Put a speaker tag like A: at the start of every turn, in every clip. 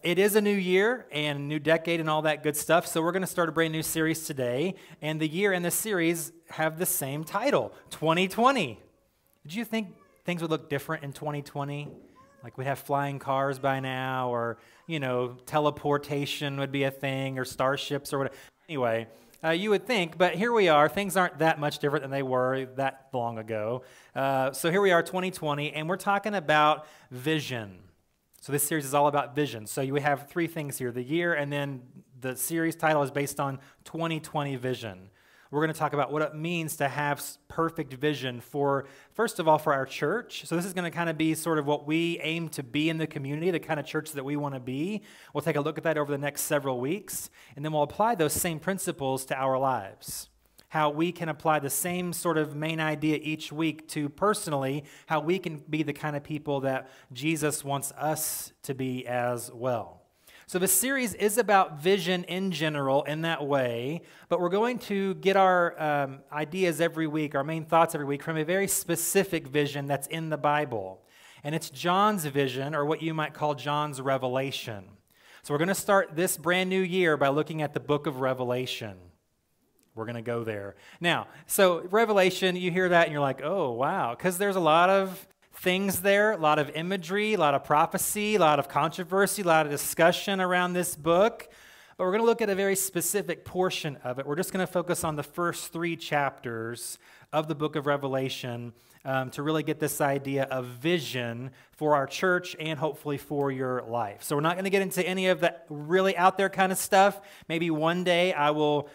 A: It is a new year and a new decade and all that good stuff, so we're going to start a brand new series today, and the year and the series have the same title, 2020. Did you think things would look different in 2020? Like we'd have flying cars by now, or, teleportation would be a thing, or starships or whatever. Anyway, you would think, but here we are. Things aren't that much different than they were that long ago. So here we are, 2020, and we're talking about vision. So this series is all about vision. So you have three things here, the year, and then the series title is based on 2020 vision. We're going to talk about what it means to have perfect vision for, first of all, for our church. So this is going to kind of be sort of what we aim to be in the community, the kind of church that we want to be. We'll take a look at that over the next several weeks, and then we'll apply those same principles to our lives. How we can apply the same sort of main idea each week to personally, how we can be the kind of people that Jesus wants us to be as well. So the series is about vision in general in that way, but we're going to get our ideas every week, our main thoughts every week from a very specific vision that's in the Bible. And it's John's vision, or what you might call John's revelation. So we're going to start this brand new year by looking at the book of Revelation. We're going to go there. Now, so Revelation, you hear that and you're like, oh, wow, because there's a lot of things there, a lot of imagery, a lot of prophecy, a lot of controversy, a lot of discussion around this book. But we're going to look at a very specific portion of it. We're just going to focus on the first 3 chapters of the book of Revelation to really get this idea of vision for our church and hopefully for your life. So we're not going to get into any of that really out there kind of stuff. Maybe one day I will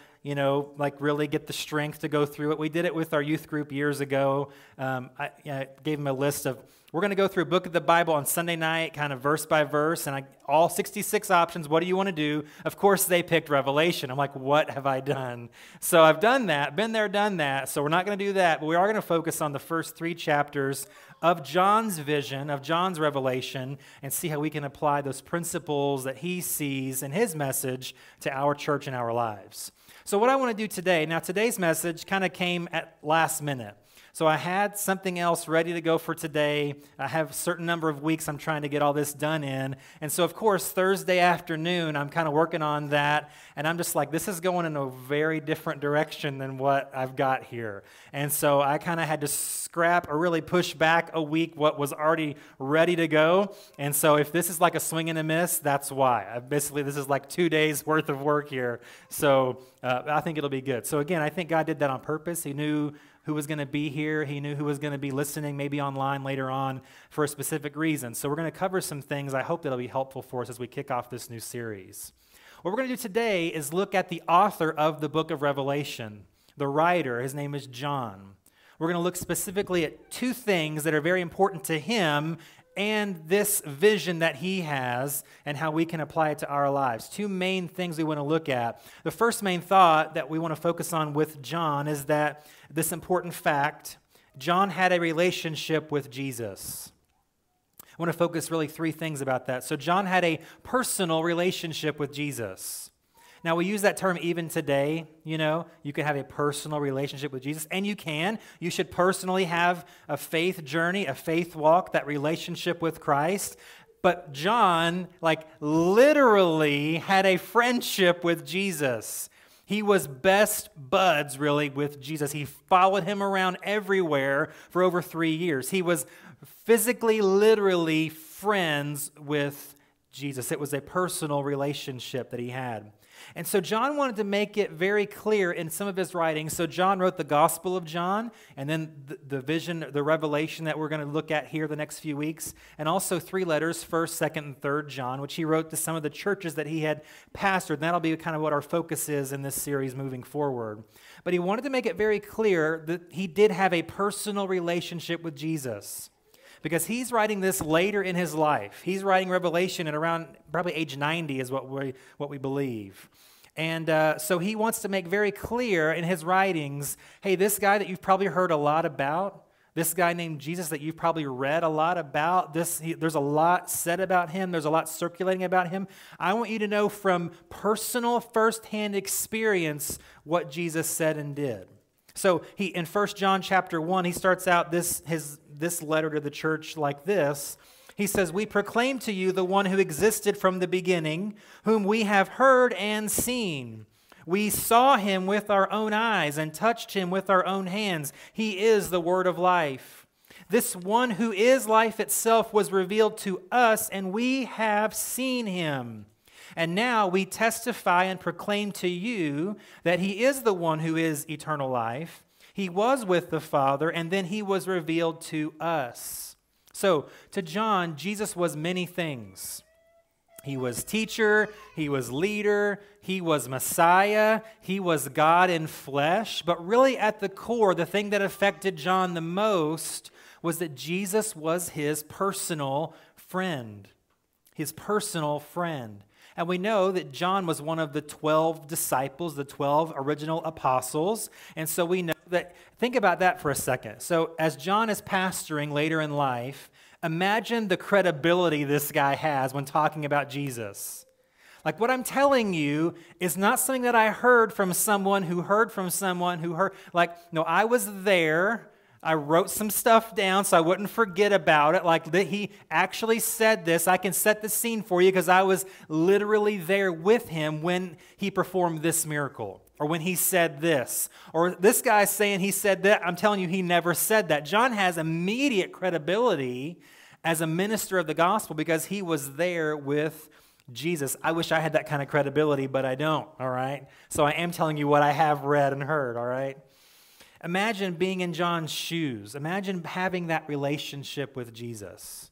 A: really get the strength to go through it. We did it with our youth group years ago. I gave them a list of, we're going to go through a book of the Bible on Sunday night, kind of verse by verse, and all 66 options. What do you want to do? Of course, they picked Revelation. I'm like, what have I done? So I've done that, been there, done that. So we're not going to do that, but we are going to focus on the first 3 chapters of John's vision, of John's revelation, and see how we can apply those principles that he sees in his message to our church and our lives. So what I want to do today, now today's message kind of came at last minute. So I had something else ready to go for today. I have a certain number of weeks I'm trying to get all this done in. And so, of course, Thursday afternoon, I'm kind of working on that. And I'm just like, this is going in a very different direction than what I've got here. And so I kind of had to scrap or really push back a week what was already ready to go. And so if this is like a swing and a miss, that's why. This is like 2 days worth of work here. So I think it'll be good. So again, I think God did that on purpose. He knew who was going to be here. He knew who was going to be listening, maybe online later on for a specific reason. So we're going to cover some things. I hope that'll be helpful for us as we kick off this new series. What we're going to do today is look at the author of the book of Revelation, the writer. His name is John. We're going to look specifically at 2 things that are very important to him and this vision that he has and how we can apply it to our lives. 2 main things we want to look at. The first main thought that we want to focus on with John is that this important fact, John had a relationship with Jesus. I want to focus really 3 things about that. So John had a personal relationship with Jesus. Now, we use that term even today, you can have a personal relationship with Jesus, and you can. You should personally have a faith journey, a faith walk, that relationship with Christ. But John, literally had a friendship with Jesus. He was best buds, really, with Jesus. He followed him around everywhere for over 3 years. He was physically, literally friends with Jesus. It was a personal relationship that he had. And so John wanted to make it very clear in some of his writings. So John wrote the Gospel of John, and then the vision, the revelation that we're going to look at here the next few weeks, and also 3 letters, 1st, 2nd, and 3rd John, which he wrote to some of the churches that he had pastored. And that'll be kind of what our focus is in this series moving forward. But he wanted to make it very clear that he did have a personal relationship with Jesus, because he's writing this later in his life. He's writing Revelation at around probably age 90 is what we believe. And so he wants to make very clear in his writings, hey, this guy that you've probably heard a lot about, this guy named Jesus that you've probably read a lot about, there's a lot said about him, there's a lot circulating about him. I want you to know from personal firsthand experience what Jesus said and did. So in 1 John chapter 1, he starts out this letter to the church like this. He says, we proclaim to you the one who existed from the beginning, whom we have heard and seen. We saw him with our own eyes and touched him with our own hands. He is the word of life. This one who is life itself was revealed to us, and we have seen him. And now we testify and proclaim to you that he is the one who is eternal life. He was with the Father, and then he was revealed to us. So, to John, Jesus was many things. He was teacher, he was leader, he was Messiah, he was God in flesh. But really at the core, the thing that affected John the most was that Jesus was his personal friend. His personal friend. And we know that John was one of the 12 disciples, the 12 original apostles. And so we know that, think about that for a second. So as John is pastoring later in life, imagine the credibility this guy has when talking about Jesus. Like, what I'm telling you is not something that I heard from someone who heard from someone who heard. Like, no, I was there. I wrote some stuff down so I wouldn't forget about it. Like, that he actually said this. I can set the scene for you because I was literally there with him when he performed this miracle, or when he said this, or this guy's saying he said that. I'm telling you, he never said that. John has immediate credibility as a minister of the gospel because he was there with Jesus. I wish I had that kind of credibility, but I don't, all right? So I am telling you what I have read and heard, all right? Imagine being in John's shoes. Imagine having that relationship with Jesus.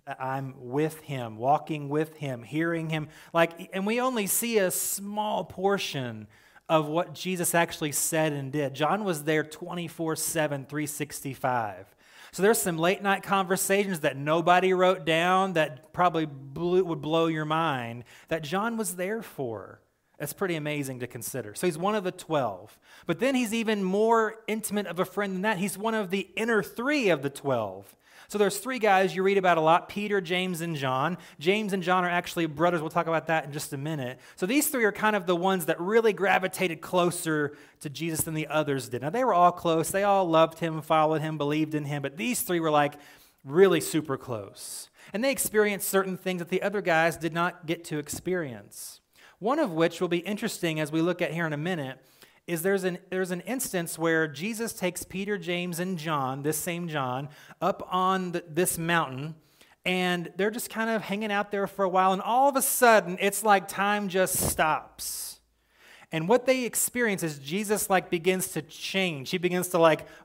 A: That I'm with him, walking with him, hearing him. And we only see a small portion of what Jesus actually said and did. John was there 24/7, 365. So there's some late night conversations that nobody wrote down that probably would blow your mind that John was there for. That's pretty amazing to consider. So he's one of the 12. But then he's even more intimate of a friend than that. He's one of the inner 3 of the 12. So there's 3 guys you read about a lot, Peter, James, and John. James and John are actually brothers. We'll talk about that in just a minute. So these 3 are kind of the ones that really gravitated closer to Jesus than the others did. Now, they were all close. They all loved him, followed him, believed in him. But these 3 were like really super close. And they experienced certain things that the other guys did not get to experience. One of which will be interesting as we look at here in a minute is there's an instance where Jesus takes Peter, James, and John, this same John, up on this mountain, and they're just kind of hanging out there for a while, and all of a sudden, it's like time just stops. And what they experience is Jesus begins to change. He begins to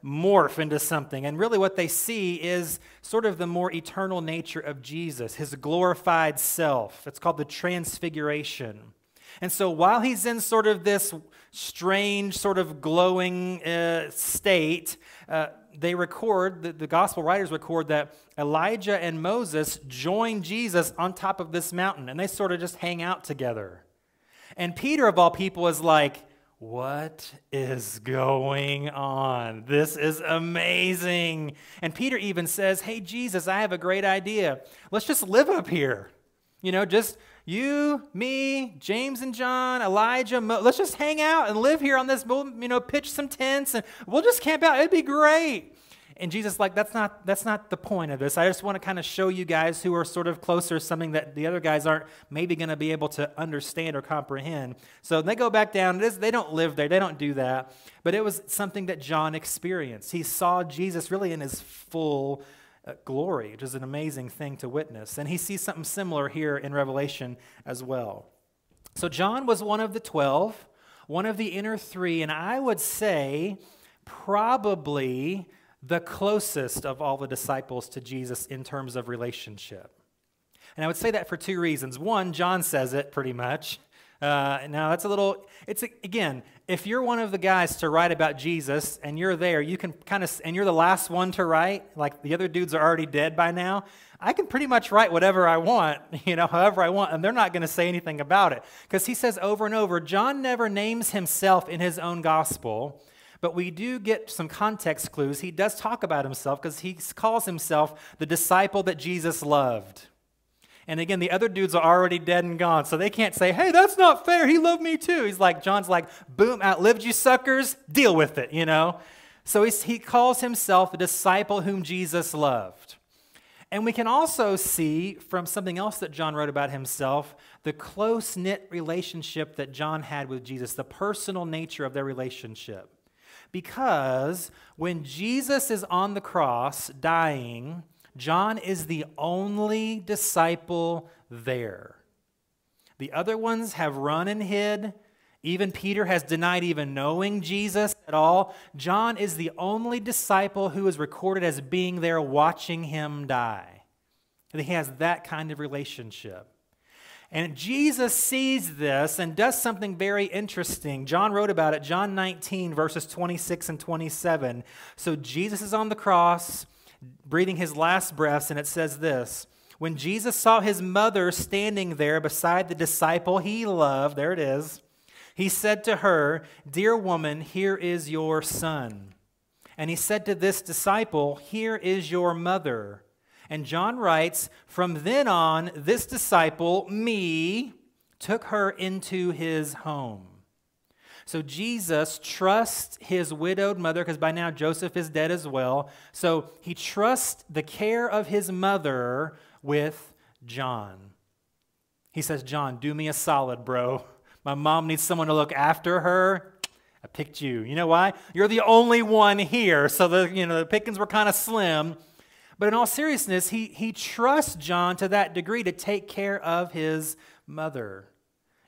A: morph into something. And really what they see is sort of the more eternal nature of Jesus, his glorified self. It's called the transfiguration. And so while he's in sort of this strange, sort of glowing state, they record, the gospel writers record that Elijah and Moses joined Jesus on top of this mountain, and they sort of just hang out together. And Peter, of all people, is like, what is going on? This is amazing. And Peter even says, hey, Jesus, I have a great idea. Let's just live up here. Just you, me, James and John, Elijah, let's just hang out and live here on this, pitch some tents, and we'll just camp out. It'd be great. And Jesus is like, that's not the point of this. I just want to kind of show you guys who are sort of closer something that the other guys aren't maybe going to be able to understand or comprehend. So they go back down. They don't live there. They don't do that. But it was something that John experienced. He saw Jesus really in his full glory, which is an amazing thing to witness. And he sees something similar here in Revelation as well. So John was one of the 12, one of the inner 3, and I would say probably the closest of all the disciples to Jesus in terms of relationship. And I would say that for 2 reasons. One, John says it pretty much. Now, again, if you're one of the guys to write about Jesus and you're there, you can and you're the last one to write, like the other dudes are already dead by now, I can pretty much write whatever I want, however I want, and they're not going to say anything about it. Because he says over and over, John never names himself in his own gospel, but we do get some context clues. He does talk about himself because he calls himself the disciple that Jesus loved. And again, the other dudes are already dead and gone, so they can't say, hey, that's not fair, he loved me too. John's like, boom, outlived you suckers, deal with it, So he calls himself the disciple whom Jesus loved. And we can also see from something else that John wrote about himself, the close-knit relationship that John had with Jesus, the personal nature of their relationship. Because when Jesus is on the cross dying, John is the only disciple there. The other ones have run and hid. Even Peter has denied even knowing Jesus at all. John is the only disciple who is recorded as being there watching him die. And he has that kind of relationship. And Jesus sees this and does something very interesting. John wrote about it, John 19, verses 26 and 27. So Jesus is on the cross, breathing his last breaths, and it says this: when Jesus saw his mother standing there beside the disciple he loved, there it is, he said to her, "Dear woman, here is your son." And he said to this disciple, "Here is your mother." And John writes, from then on, this disciple, me, took her into his home. So Jesus trusts his widowed mother, because by now Joseph is dead as well. So he trusts the care of his mother with John. He says, "John, do me a solid, bro. My mom needs someone to look after her. I picked you. You know why? You're the only one here." So the pickings were kind of slim. But in all seriousness, he trusts John to that degree to take care of his mother.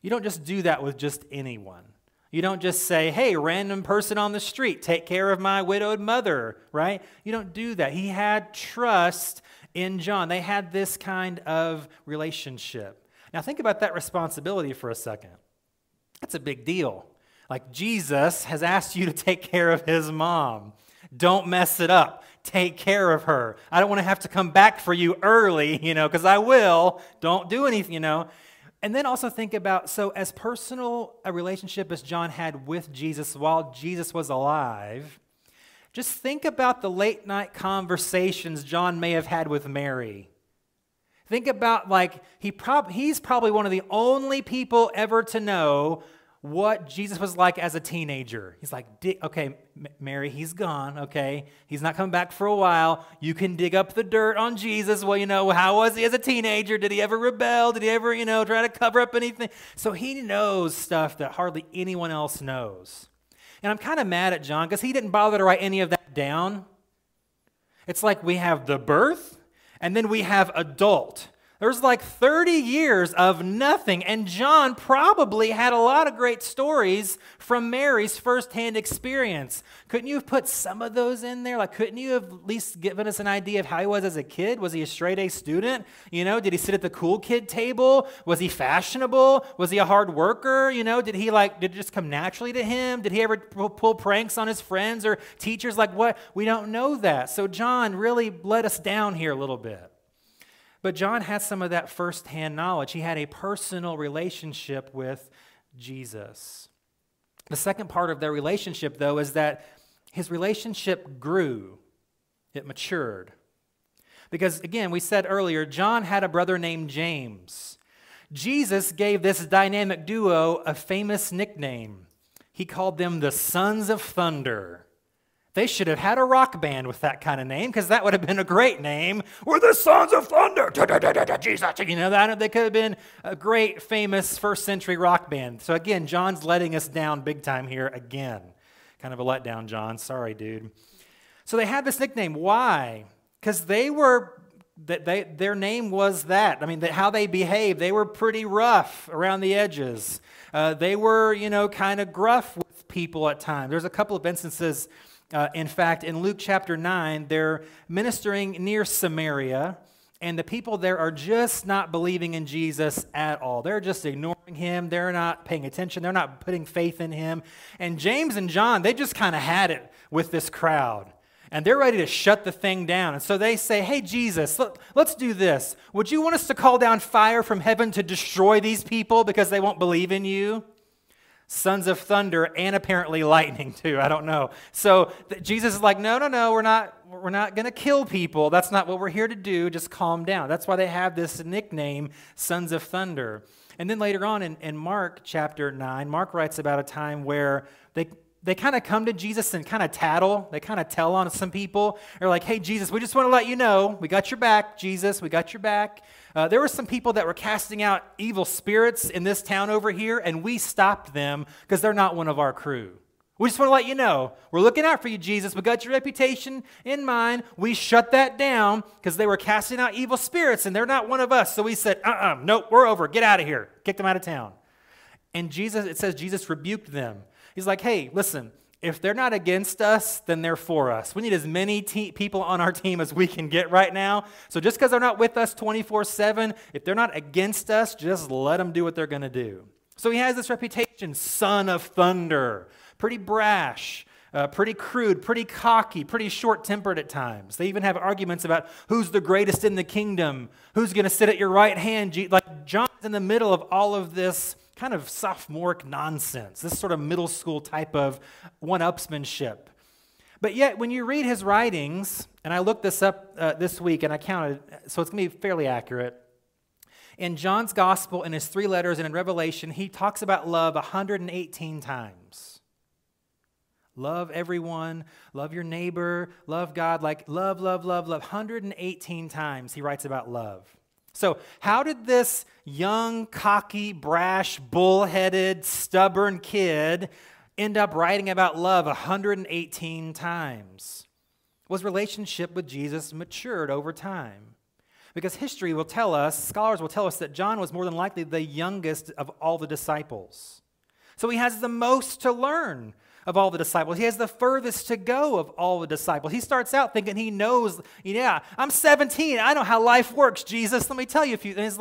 A: You don't just do that with just anyone. You don't just say, "Hey, random person on the street, take care of my widowed mother," right? You don't do that. He had trust in John. They had this kind of relationship. Now think about that responsibility for a second. That's a big deal. Like, Jesus has asked you to take care of his mom. Don't mess it up. Take care of her. I don't want to have to come back for you early, because I will. Don't do anything, And then also think about, so as personal a relationship as John had with Jesus while Jesus was alive, just think about the late night conversations John may have had with Mary. Think about, he's probably one of the only people ever to know what Jesus was like as a teenager. He's like, "Okay, Mary, he's gone, okay? He's not coming back for a while. You can dig up the dirt on Jesus. Well, how was he as a teenager? Did he ever rebel? Did he ever, try to cover up anything?" So he knows stuff that hardly anyone else knows. And I'm kind of mad at John because he didn't bother to write any of that down. It's like we have the birth, and then we have adult. There's 30 years of nothing, and John probably had a lot of great stories from Mary's firsthand experience. Couldn't you have put some of those in there? Couldn't you have at least given us an idea of how he was as a kid? Was he a straight-A student? Did he sit at the cool kid table? Was he fashionable? Was he a hard worker? Did it just come naturally to him? Did he ever pull pranks on his friends or teachers? What? We don't know that. So John really let us down here a little bit. But John had some of that firsthand knowledge. He had a personal relationship with Jesus. The second part of their relationship, though, is that his relationship grew. It matured. Because, again, we said earlier, John had a brother named James. Jesus gave this dynamic duo a famous nickname. He called them the Sons of Thunder. They should have had a rock band with that kind of name, because that would have been a great name. We're the Sons of Thunder. Jesus. They could have been a great, famous first century rock band. So again, John's letting us down big time here again. Kind of a letdown, John. Sorry, dude. So they had this nickname. Why? Because their name was that. How they behaved. They were pretty rough around the edges. They were, kind of gruff with people at times. There's a couple of instances. In fact, in Luke chapter 9, they're ministering near Samaria, and the people there are just not believing in Jesus at all. They're just ignoring him. They're not paying attention. They're not putting faith in him. And James and John, they just kind of had it with this crowd, and they're ready to shut the thing down. And so they say, "Hey, Jesus, let's do this. Would you want us to call down fire from heaven to destroy these people because they won't believe in you?" Sons of thunder and apparently lightning too. I don't know. So Jesus is like, no, we're not going to kill people. That's not what we're here to do. Just calm down. That's why they have this nickname, Sons of Thunder. And then later on in Mark chapter 9, Mark writes about a time where they kind of come to Jesus and kind of tattle. They kind of tell on some people. They're like, hey, Jesus, we just want to let you know, we got your back, Jesus, we got your back. There were some people that were casting out evil spirits in this town over here, and we stopped them because they're not one of our crew. We just want to let you know, we're looking out for you, Jesus. We got your reputation in mind. We shut that down because they were casting out evil spirits, and they're not one of us. So we said, nope, we're over. Get out of here. Kick them out of town. And it says Jesus rebuked them. He's like, hey, listen, if they're not against us, then they're for us. We need as many people on our team as we can get right now. So just because they're not with us 24/7, if they're not against us, just let them do what they're going to do. So he has this reputation, son of thunder, pretty brash, pretty crude, pretty cocky, pretty short-tempered at times. They even have arguments about who's the greatest in the kingdom, who's going to sit at your right hand. Like John's in the middle of all of this kind of sophomoric nonsense, this sort of middle school type of one-upsmanship. But yet, when you read his writings, and I looked this up this week, and I counted, so it's going to be fairly accurate. In John's gospel, in his 3 letters, and in Revelation, he talks about love 118 times. Love everyone, love your neighbor, love God, like love, love, love, love. 118 times he writes about love. So how did this young, cocky, brash, bullheaded, stubborn kid end up writing about love 118 times? Was relationship with Jesus matured over time? Because history will tell us, scholars will tell us that John was more than likely the youngest of all the disciples. So he has the most to learn of all the disciples. He has the furthest to go of all the disciples. He starts out thinking he knows, I'm 17. I know how life works, Jesus. Let me tell you a few things.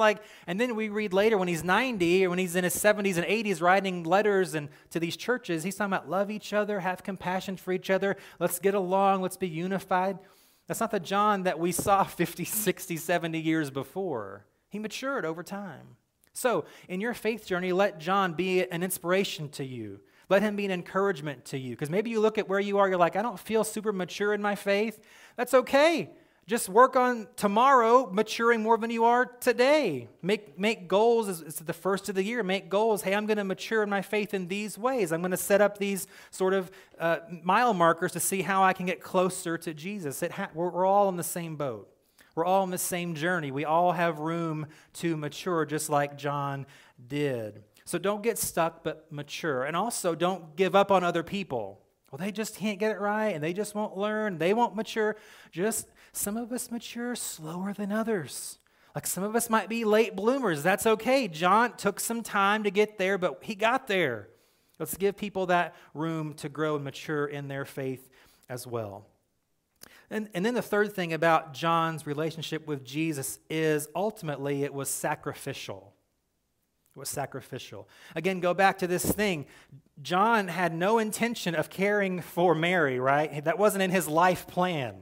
A: And then we read later when he's 90 or when he's in his 70s and 80s writing letters to these churches, he's talking about love each other, have compassion for each other, let's get along, let's be unified. That's not the John that we saw 50, 60, 70 years before. He matured over time. So in your faith journey, let John be an inspiration to you. Let him be an encouragement to you. Because maybe you look at where you are, you're like, I don't feel super mature in my faith. That's okay. Just work on tomorrow maturing more than you are today. Make goals. It's the first of the year. Make goals. Hey, I'm going to mature in my faith in these ways. I'm going to set up these sort of mile markers to see how I can get closer to Jesus. We're all in the same boat. We're all on the same journey. We all have room to mature just like John did. So don't get stuck, but mature. And also don't give up on other people. Well, they just can't get it right, and they just won't learn. They won't mature. Just some of us mature slower than others. Like some of us might be late bloomers. That's okay. John took some time to get there, but he got there. Let's give people that room to grow and mature in their faith as well. And then the third thing about John's relationship with Jesus is ultimately it was sacrificial. It was sacrificial. Again, go back to this thing. John had no intention of caring for Mary, right? That wasn't in his life plan.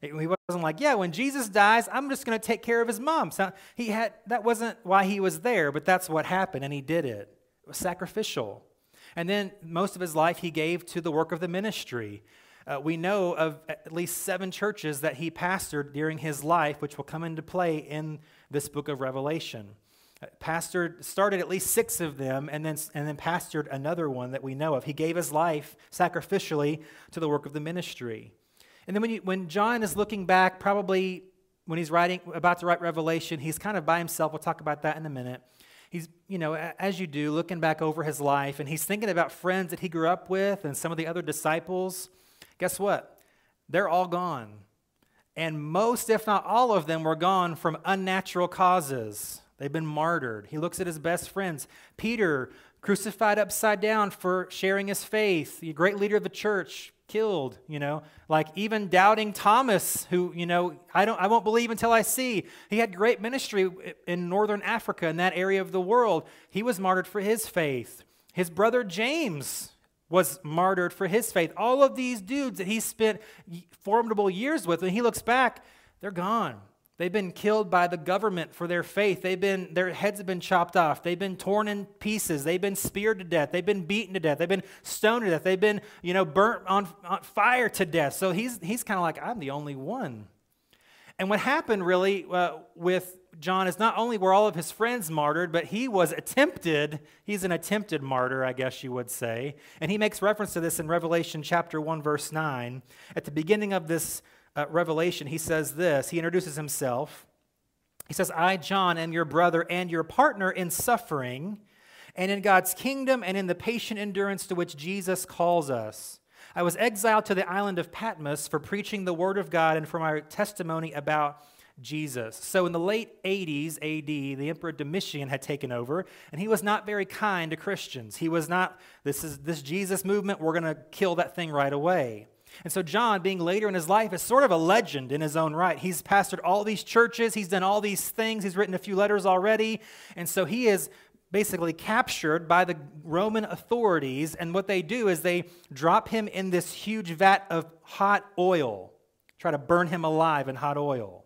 A: He wasn't like, when Jesus dies, I'm just going to take care of his mom. So that wasn't why he was there, but that's what happened, and he did it. It was sacrificial. And then most of his life he gave to the work of the ministry. We know of at least 7 churches that he pastored during his life, which will come into play in this book of Revelation. Started at least 6 of them and then pastored another one that we know of. He gave his life sacrificially to the work of the ministry. And then when John is looking back, probably when he's about to write Revelation, he's kind of by himself. We'll talk about that in a minute. He's, as you do, looking back over his life, and he's thinking about friends that he grew up with and some of the other disciples. Guess what? They're all gone. And most, if not all of them, were gone from unnatural causes. They've been martyred. He looks at his best friends. Peter, crucified upside down for sharing his faith. The great leader of the church, killed, Like even doubting Thomas, who, I won't believe until I see. He had great ministry in northern Africa, in that area of the world. He was martyred for his faith. His brother James was martyred for his faith. All of these dudes that he spent formidable years with, when he looks back, they're gone. They've been killed by the government for their faith. Their heads have been chopped off. They've been torn in pieces. They've been speared to death. They've been beaten to death. They've been stoned to death. They've been, burnt on fire to death. So he's kind of like, I'm the only one. And what happened really with John is not only were all of his friends martyred, but he's an attempted martyr, I guess you would say. And he makes reference to this in Revelation chapter 1, verse 9. At the beginning of this revelation, he says this. He introduces himself. He says, I, John, am your brother and your partner in suffering and in God's kingdom and in the patient endurance to which Jesus calls us. I was exiled to the island of Patmos for preaching the word of God and for my testimony about Jesus. So in the late 80s AD, the Emperor Domitian had taken over, and he was not very kind to Christians. He was not, this Jesus movement, we're going to kill that thing right away. And so John, being later in his life, is sort of a legend in his own right. He's pastored all these churches. He's done all these things. He's written a few letters already. And so he is basically captured by the Roman authorities. And what they do is they drop him in this huge vat of hot oil, try to burn him alive in hot oil.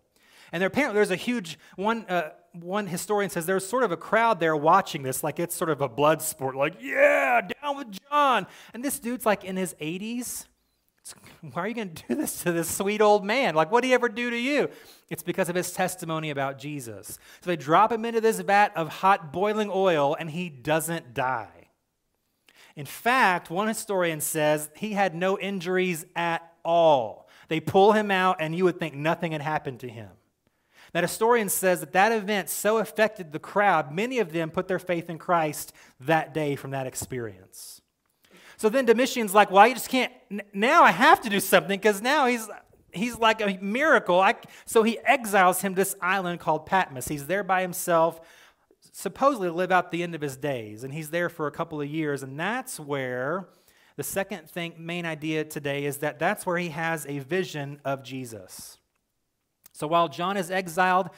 A: And apparently there's a huge, one historian says there's sort of a crowd there watching this, like it's sort of a blood sport, like, yeah, down with John. And this dude's like in his 80s. Why are you going to do this to this sweet old man? Like, what did he ever do to you? It's because of his testimony about Jesus. So they drop him into this vat of hot boiling oil, and he doesn't die. In fact, one historian says he had no injuries at all. They pull him out, and you would think nothing had happened to him. That historian says that event so affected the crowd, many of them put their faith in Christ that day from that experience. So then Domitian's like, well, you just can't, now I have to do something because now he's like a miracle. So he exiles him to this island called Patmos. He's there by himself, supposedly to live out the end of his days. And he's there for a couple of years. And that's where the second main idea today is that's where he has a vision of Jesus. So while John is exiled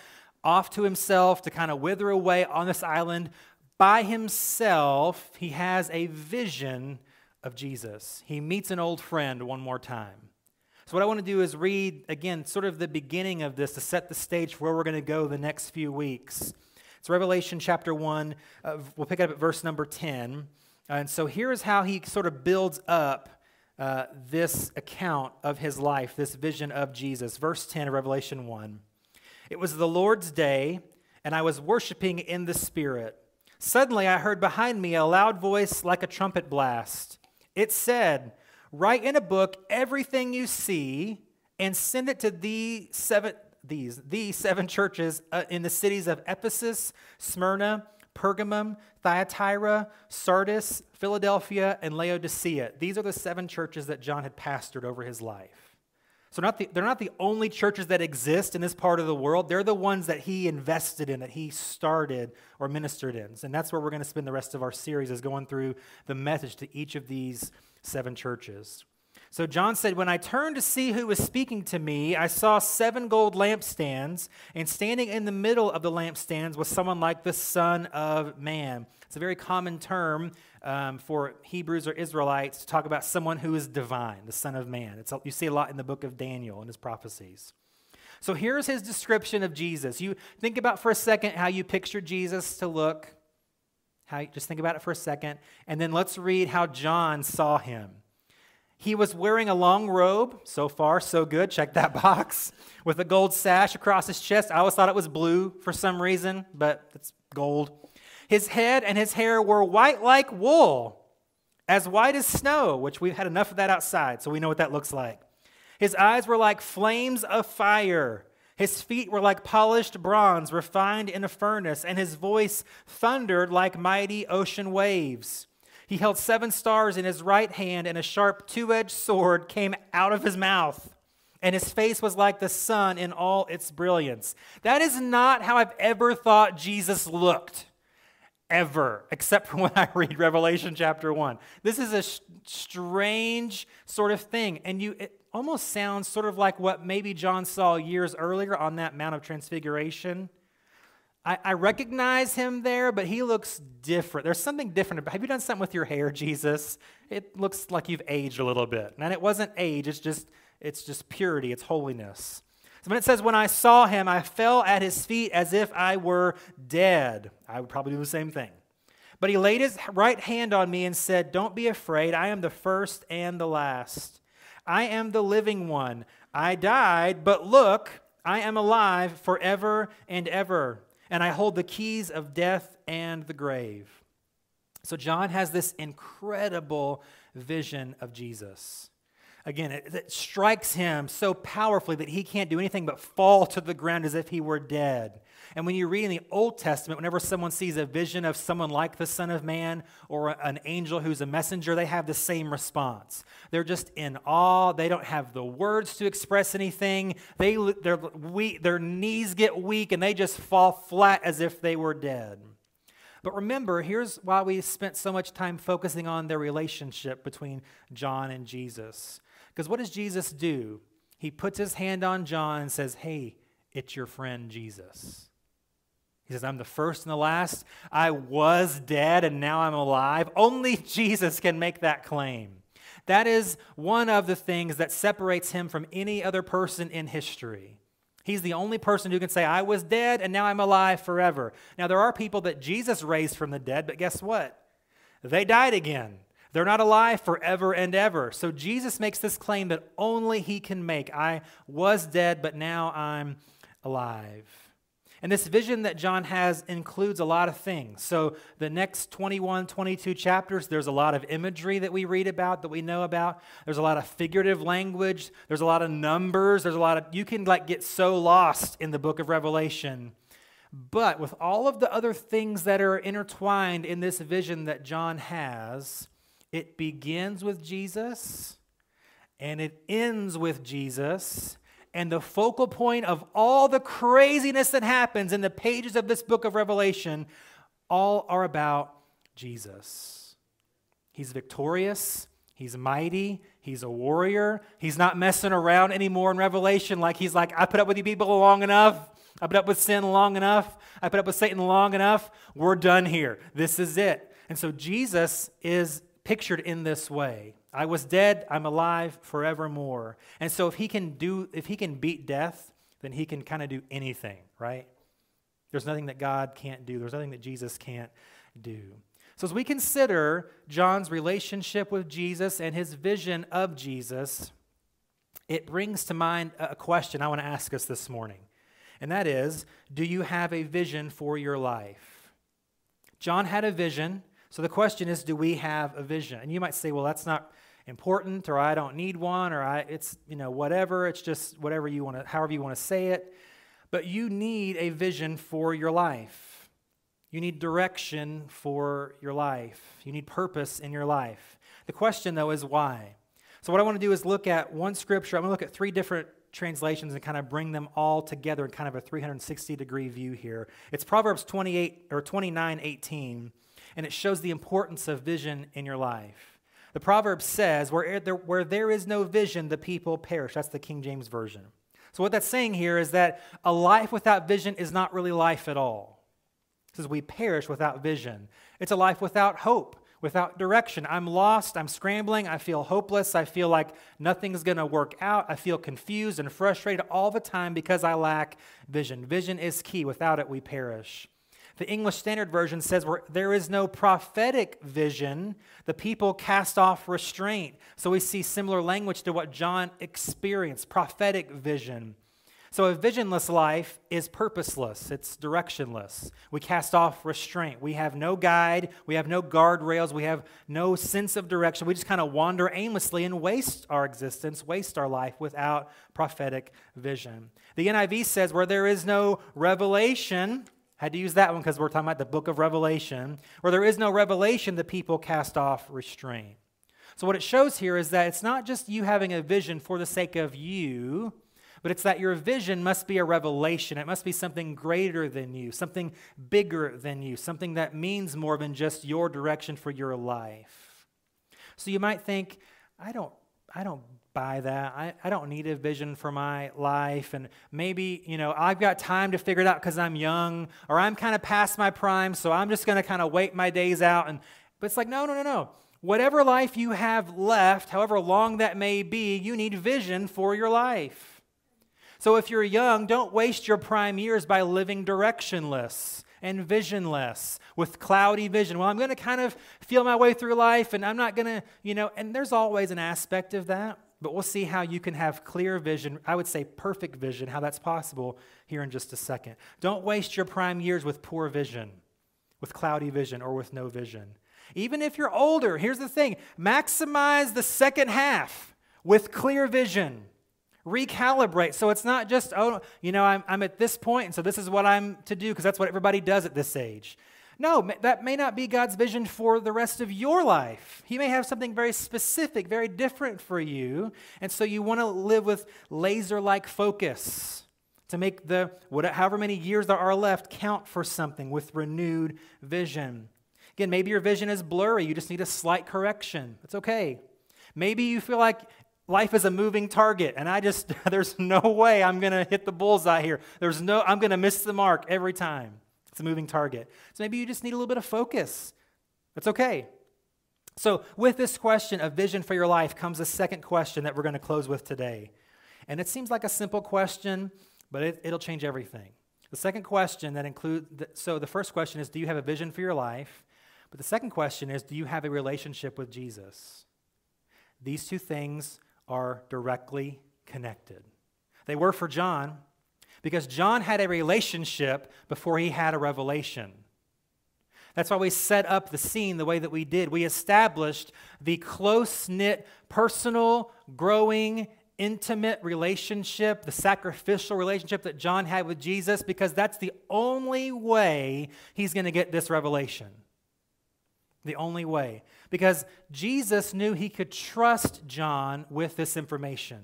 A: off to himself to kind of wither away on this island by himself, he has a vision of Jesus. He meets an old friend one more time. So what I want to do is read, again, sort of the beginning of this to set the stage for where we're going to go the next few weeks. It's Revelation chapter 1. We'll pick it up at verse number 10. And so here's how he sort of builds up this account of his life, this vision of Jesus. Verse 10 of Revelation 1. It was the Lord's day, and I was worshiping in the Spirit. Suddenly I heard behind me a loud voice like a trumpet blast. It said, write in a book everything you see and send it to these seven churches in the cities of Ephesus, Smyrna, Pergamum, Thyatira, Sardis, Philadelphia, and Laodicea. These are the 7 churches that John had pastored over his life. So they're not the only churches that exist in this part of the world. They're the ones that he invested in, that he started or ministered in. And that's where we're going to spend the rest of our series, is going through the message to each of these 7 churches. So John said, when I turned to see who was speaking to me, I saw 7 gold lampstands, and standing in the middle of the lampstands was someone like the Son of Man. It's a very common term for Hebrews or Israelites to talk about someone who is divine, the Son of Man. You see a lot in the book of Daniel and his prophecies. So here's his description of Jesus. You think about for a second how you picture Jesus to look. Just think about it for a second, and then let's read how John saw him. He was wearing a long robe. So far, so good. Check that box. With a gold sash across his chest. I always thought it was blue for some reason, but it's gold. His head and his hair were white like wool, as white as snow, which we've had enough of that outside, so we know what that looks like. His eyes were like flames of fire. His feet were like polished bronze refined in a furnace, and his voice thundered like mighty ocean waves. He held 7 stars in his right hand, and a sharp 2-edged sword came out of his mouth. And his face was like the sun in all its brilliance. That is not how I've ever thought Jesus looked, ever, except for when I read Revelation chapter 1. This is a strange sort of thing, and it almost sounds sort of like what maybe John saw years earlier on that Mount of Transfiguration. I recognize him there, but he looks different. There's something different about. Have you done something with your hair, Jesus? It looks like you've aged a little bit. And it wasn't age, it's just purity, it's holiness. So when it says, when I saw him, I fell at his feet as if I were dead. I would probably do the same thing. But he laid his right hand on me and said, don't be afraid, I am the first and the last. I am the living one. I died, but look, I am alive forever and ever, and I hold the keys of death and the grave. So John has this incredible vision of Jesus. Again, it strikes him so powerfully that he can't do anything but fall to the ground as if he were dead. And when you read in the Old Testament, whenever someone sees a vision of someone like the Son of Man or an angel who's a messenger, they have the same response. They're just in awe. They don't have the words to express anything. Their knees get weak, and they just fall flat as if they were dead. But remember, here's why we spent so much time focusing on their relationship between John and Jesus. Because what does Jesus do? He puts his hand on John and says, hey, it's your friend Jesus. He says, I'm the first and the last. I was dead and now I'm alive. Only Jesus can make that claim. That is one of the things that separates him from any other person in history. He's the only person who can say, I was dead and now I'm alive forever. Now, there are people that Jesus raised from the dead, but guess what? They died again. They're not alive forever and ever. So Jesus makes this claim that only he can make. I was dead, but now I'm alive. And this vision that John has includes a lot of things. So the next 21, 22 chapters, there's a lot of imagery that we read about, that we know about. There's a lot of figurative language. There's a lot of numbers. You can get so lost in the book of Revelation. But with all of the other things that are intertwined in this vision that John has, it begins with Jesus and it ends with Jesus. And the focal point of all the craziness that happens in the pages of this book of Revelation all are about Jesus. He's victorious. He's mighty. He's a warrior. He's not messing around anymore in Revelation he's like, I put up with you people long enough. I put up with sin long enough. I put up with Satan long enough. We're done here. This is it. And so Jesus is pictured in this way. I was dead, I'm alive forevermore. And so if he can beat death, then he can kind of do anything, right? There's nothing that God can't do. There's nothing that Jesus can't do. So as we consider John's relationship with Jesus and his vision of Jesus, it brings to mind a question I want to ask us this morning. And that is, do you have a vision for your life? John had a vision. So the question is, do we have a vision? And you might say, well, that's not important, or I don't need one, or it's whatever. It's just whatever you want to, however you want to say it. But you need a vision for your life. You need direction for your life. You need purpose in your life. The question, though, is why? So what I want to do is look at one scripture. I'm going to look at three different translations and kind of bring them all together in kind of a 360-degree view here. It's Proverbs 29:18, and it shows the importance of vision in your life. The proverb says, where there is no vision, the people perish. That's the King James Version. So what that's saying here is that a life without vision is not really life at all. It says we perish without vision. It's a life without hope, without direction. I'm lost, I'm scrambling, I feel hopeless, I feel like nothing's going to work out, I feel confused and frustrated all the time because I lack vision. Vision is key. Without it, we perish. The English Standard Version says where there is no prophetic vision, the people cast off restraint. So we see similar language to what John experienced, prophetic vision. So a visionless life is purposeless. It's directionless. We cast off restraint. We have no guide. We have no guardrails. We have no sense of direction. We just kind of wander aimlessly and waste our existence, waste our life without prophetic vision. The NIV says where there is no revelation, I had to use that one because we're talking about the book of Revelation. Where there is no revelation, the people cast off restraint. So what it shows here is that it's not just you having a vision for the sake of you, but it's that your vision must be a revelation. It must be something greater than you, something bigger than you, something that means more than just your direction for your life. So you might think, I don't buy that. I don't need a vision for my life. And maybe, I've got time to figure it out because I'm young, or I'm kind of past my prime, so I'm just going to kind of wait my days out. But it's like, no. Whatever life you have left, however long that may be, you need vision for your life. So if you're young, don't waste your prime years by living directionless and visionless with cloudy vision. Well, I'm going to kind of feel my way through life, and I'm not going to, and there's always an aspect of that. But we'll see how you can have clear vision, I would say perfect vision, how that's possible here in just a second. Don't waste your prime years with poor vision, with cloudy vision, or with no vision. Even if you're older, here's the thing, maximize the second half with clear vision. Recalibrate. So it's not just, I'm at this point, and so this is what I'm to do, because that's what everybody does at this age. No, that may not be God's vision for the rest of your life. He may have something very specific, very different for you, and so you want to live with laser-like focus to make however many years there are left count for something with renewed vision. Again, maybe your vision is blurry. You just need a slight correction. It's okay. Maybe you feel like life is a moving target, and there's no way I'm going to hit the bullseye here. I'm going to miss the mark every time. It's a moving target. So maybe you just need a little bit of focus. That's okay. So with this question of vision for your life comes a second question that we're going to close with today. And it seems like a simple question, but it'll change everything. The second question the first question is, do you have a vision for your life? But the second question is, do you have a relationship with Jesus? These two things are directly connected. They were for John, because John had a relationship before he had a revelation. That's why we set up the scene the way that we did. We established the close-knit, personal, growing, intimate relationship, the sacrificial relationship that John had with Jesus, because that's the only way he's going to get this revelation. The only way. Because Jesus knew he could trust John with this information.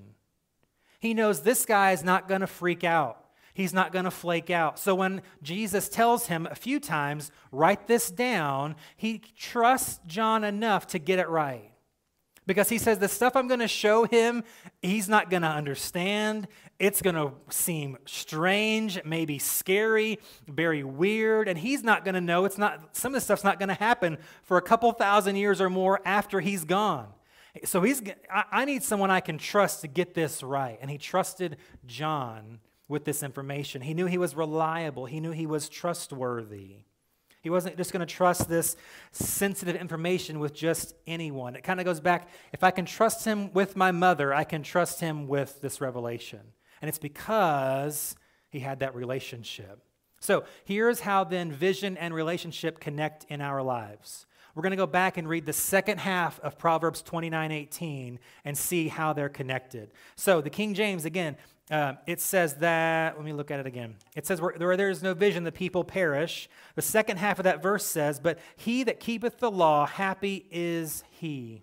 A: He knows this guy is not going to freak out. He's not going to flake out. So when Jesus tells him a few times, write this down, he trusts John enough to get it right. Because he says, the stuff I'm going to show him, he's not going to understand. It's going to seem strange, maybe scary, very weird, and he's not going to know. Some of the stuff's not going to happen for a couple thousand years or more after he's gone. So I need someone I can trust to get this right. And he trusted John with this information. He knew he was reliable. He knew he was trustworthy. He wasn't just going to trust this sensitive information with just anyone. It kind of goes back, if I can trust him with my mother, I can trust him with this revelation. And it's because he had that relationship. So here's how then vision and relationship connect in our lives. We're going to go back and read the second half of Proverbs 29:18 and see how they're connected. So the King James, again, it says that, let me look at it again. It says, where there is no vision, the people perish. The second half of that verse says, but he that keepeth the law, happy is he.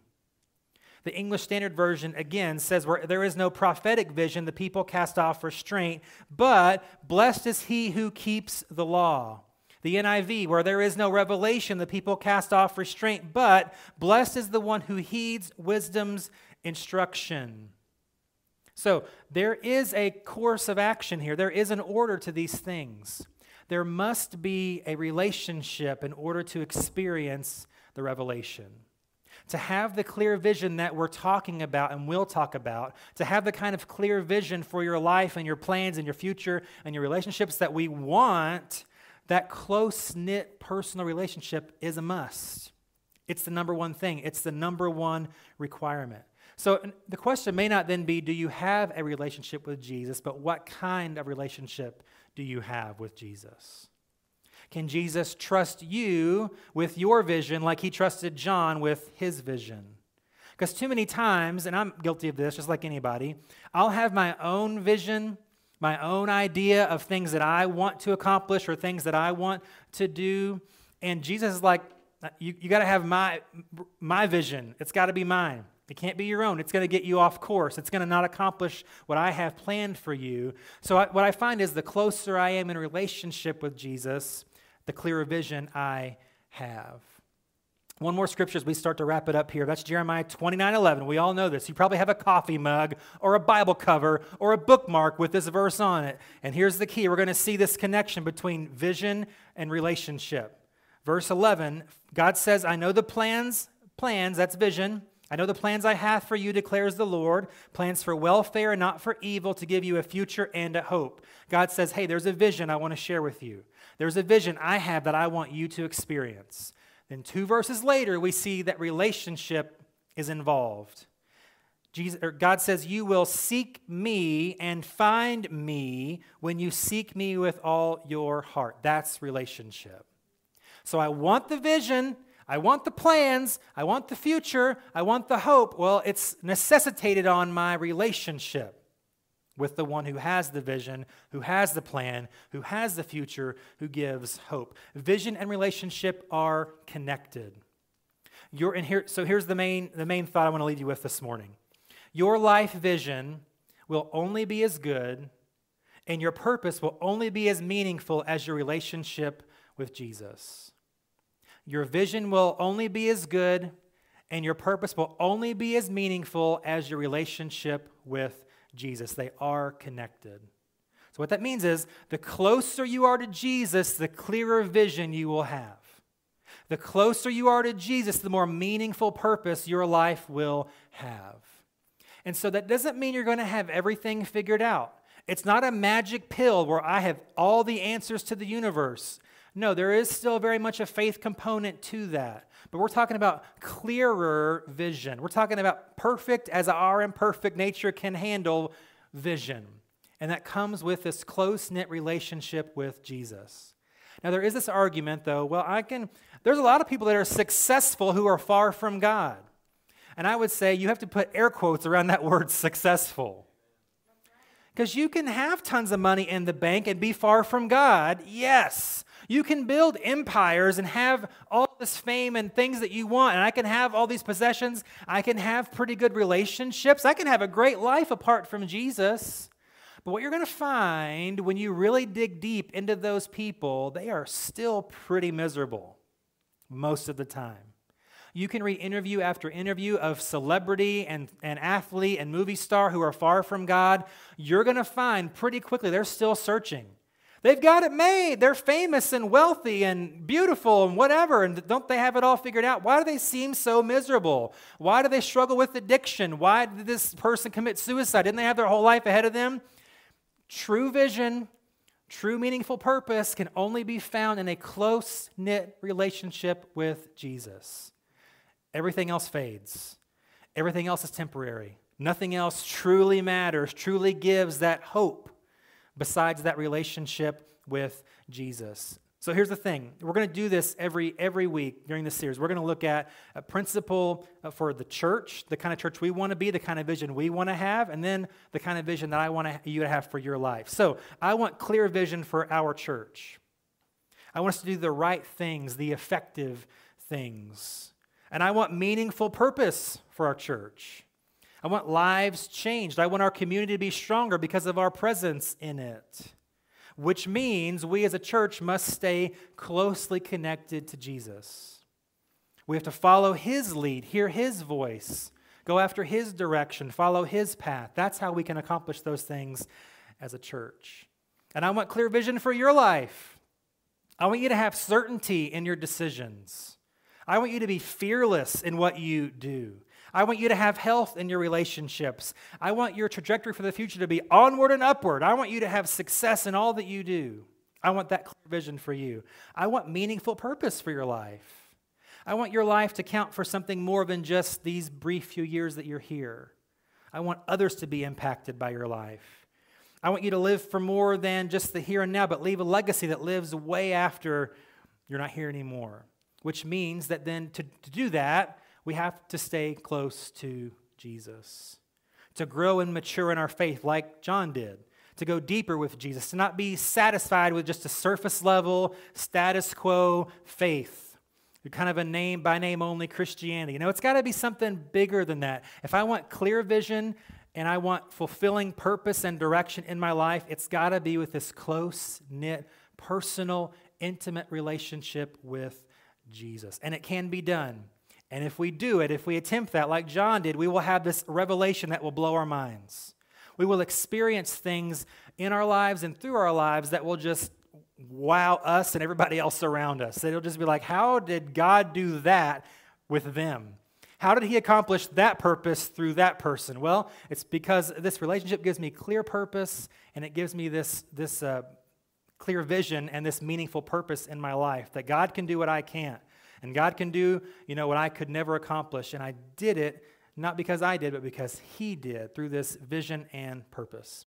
A: The English Standard Version, again, says, where there is no prophetic vision, the people cast off restraint, but blessed is he who keeps the law. The NIV, where there is no revelation, the people cast off restraint, but blessed is the one who heeds wisdom's instruction. So there is a course of action here. There is an order to these things. There must be a relationship in order to experience the revelation. To have the clear vision that we're talking about and will talk about, to have the kind of clear vision for your life and your plans and your future and your relationships that we want, that close-knit personal relationship is a must. It's the number one thing. It's the number one requirement. So the question may not then be, do you have a relationship with Jesus, but what kind of relationship do you have with Jesus? Can Jesus trust you with your vision like he trusted John with his vision? Because too many times, and I'm guilty of this just like anybody, I'll have my own vision, my own idea of things that I want to accomplish or things that I want to do, and Jesus is like, you got to have my vision. It's got to be mine. It can't be your own. It's going to get you off course. It's going to not accomplish what I have planned for you. So what I find is the closer I am in relationship with Jesus, the clearer vision I have. One more scripture as we start to wrap it up here. That's Jeremiah 29:11. We all know this. You probably have a coffee mug or a Bible cover or a bookmark with this verse on it. And here's the key. We're going to see this connection between vision and relationship. Verse 11, God says, I know the plans, that's vision. I know the plans I have for you, declares the Lord, plans for welfare and not for evil, to give you a future and a hope. God says, hey, there's a vision I want to share with you. There's a vision I have that I want you to experience. Then 2 verses later, we see that relationship is involved. God says, you will seek me and find me when you seek me with all your heart. That's relationship. So I want the vision, I want the plans, I want the future, I want the hope. Well, it's necessitated on my relationship with the one who has the vision, who has the plan, who has the future, who gives hope. Vision and relationship are connected. So here's the main thought I want to leave you with this morning. Your life vision will only be as good, and your purpose will only be as meaningful as your relationship with Jesus. Your vision will only be as good, and your purpose will only be as meaningful as your relationship with Jesus. They are connected. So what that means is, the closer you are to Jesus, the clearer vision you will have. The closer you are to Jesus, the more meaningful purpose your life will have. And so that doesn't mean you're going to have everything figured out. It's not a magic pill where I have all the answers to the universe. No, there is still very much a faith component to that. But we're talking about clearer vision. We're talking about perfect as our imperfect nature can handle vision. And that comes with this close-knit relationship with Jesus. Now, there is this argument, though, there's a lot of people that are successful who are far from God. And I would say you have to put air quotes around that word successful. Because you can have tons of money in the bank and be far from God, yes. You can build empires and have all this fame and things that you want, and I can have all these possessions. I can have pretty good relationships. I can have a great life apart from Jesus. But what you're going to find when you really dig deep into those people, they are still pretty miserable most of the time. You can read interview after interview of celebrity and athlete and movie star who are far from God. You're going to find pretty quickly they're still searching. They've got it made. They're famous and wealthy and beautiful and whatever. And don't they have it all figured out? Why do they seem so miserable? Why do they struggle with addiction? Why did this person commit suicide? Didn't they have their whole life ahead of them? True vision, true meaningful purpose can only be found in a close-knit relationship with Jesus. Everything else fades. Everything else is temporary. Nothing else truly matters, truly gives that hope besides that relationship with Jesus. So here's the thing. We're going to do this every week during this series. We're going to look at a principle for the church, the kind of church we want to be, the kind of vision we want to have, and then the kind of vision that I want you to have for your life. So I want clear vision for our church. I want us to do the right things, the effective things. And I want meaningful purpose for our church. I want lives changed. I want our community to be stronger because of our presence in it, which means we as a church must stay closely connected to Jesus. We have to follow His lead, hear His voice, go after His direction, follow His path. That's how we can accomplish those things as a church. And I want clear vision for your life. I want you to have certainty in your decisions. I want you to be fearless in what you do. I want you to have health in your relationships. I want your trajectory for the future to be onward and upward. I want you to have success in all that you do. I want that clear vision for you. I want meaningful purpose for your life. I want your life to count for something more than just these brief few years that you're here. I want others to be impacted by your life. I want you to live for more than just the here and now, but leave a legacy that lives way after you're not here anymore. Which means that then to do that, we have to stay close to Jesus. To grow and mature in our faith like John did. To go deeper with Jesus. To not be satisfied with just a surface level, status quo faith. Kind of a name by name only Christianity. You know, it's got to be something bigger than that. If I want clear vision and I want fulfilling purpose and direction in my life, it's got to be with this close-knit, personal, intimate relationship with Jesus. And it can be done. And if we do it, if we attempt that like John did, we will have this revelation that will blow our minds. We will experience things in our lives and through our lives that will just wow us and everybody else around us. It'll just be like, how did God do that with them? How did He accomplish that purpose through that person? Well, it's because this relationship gives me clear purpose and it gives me this clear vision and this meaningful purpose in my life, that God can do what I can't. And God can do, what I could never accomplish. And I did it not because I did, but because he did through this vision and purpose.